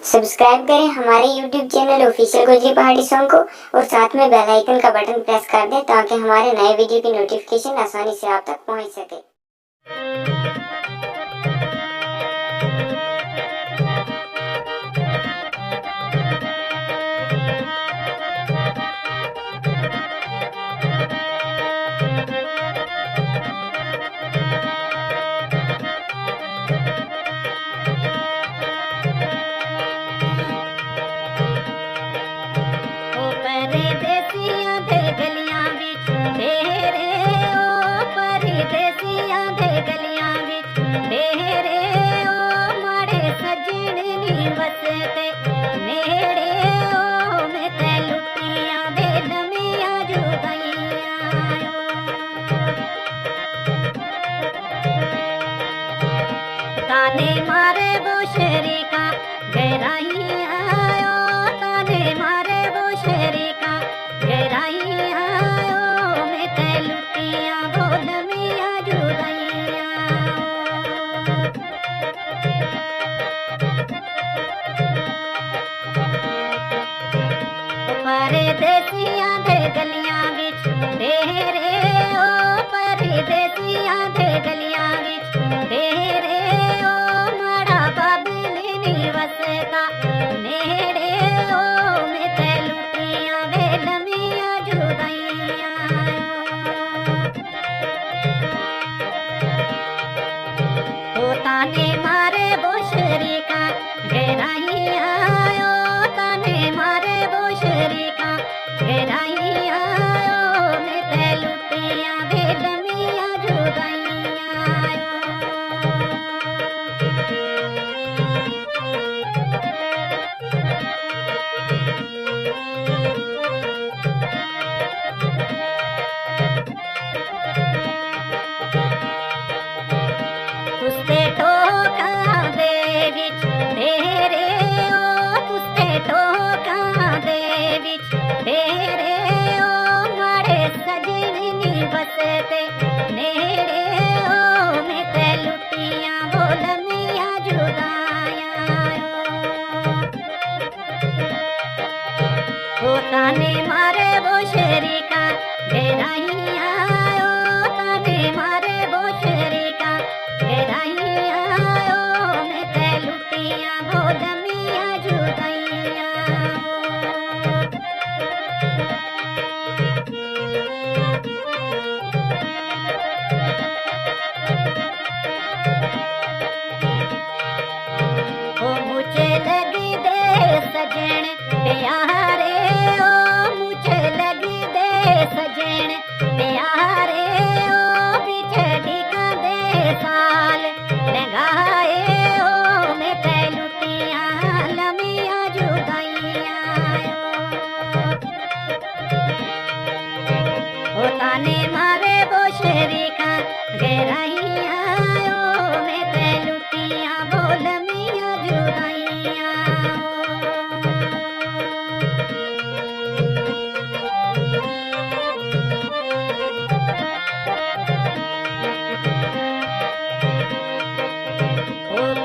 Subscribe करें हमारे YouTube channel official गुजरी पहाड़ी सॉन्ग को और साथ में बेल आइकन का बटन प्रेस कर दें ताकि हमारे नए वीडियो की नोटिफिकेशन आसानी से आप तक पहुंच सके। ताने मारे वो शेरी का गहराई आयो, ताने मारे वो शेरी का गहराई आयो, मैं ते लुटिया वो लमिया जुदाइया। परदेसियां दे गलियां विच तेरे ओ, परदेसियां दे गलियां विच तेरे वसता नेड़े ओ, मैं ते लुटिया वे लमिया जुदाइया। ओ ताने मारे वो शेरी का गहराई आयो, ताने मारे वो शेरी का गहराई आयो, मैं ते लुटिया वे लमिया जुदाइया। तुस्ते ठोका दे विच तेरे ओ, तुस्ते ठोका दे विच तेरे ओ, माड़े सजनी बसते नेड़े ओ, मैं ते लुटिया वो लमिया जुदाइया। ओ ताने मारे वो शेरी का गहराई आयो, ताने मारे वो शेरी का गहराई आयो, मैं ते लुटिया वो लमिया जुदाइया। ओ मुझे लगी दे सजन प्यारे ओ, मुझे लगी दे सजन प्यारे ओ, बिछड़ी का दे साल लगाए ओ, मैं ते लुटिया लमिया जुदाइया। ओ ताने मारे वो शेरी का गहराई आयो, मैं ते लुटिया वो लमिया जुदाइया।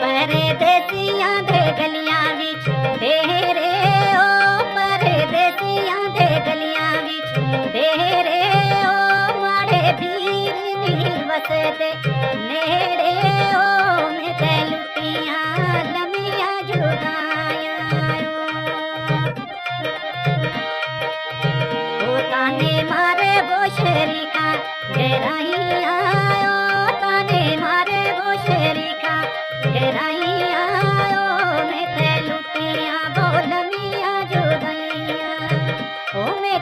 परदेसियां दे गलियां विच तेरे ओ, परदेसियां दे गलियां विच तेरे ओ, माड़े पीर नी वसते नेड़े ओ, मैं ते लुटिया लमिया जुदाइया। ओ ताने मारे वो शेरी का गहराई आयो, ताने मारे वो शेरी का गहराई आयो, मैं ते लुटिया वो लमिया जुदाइया। ओ मैं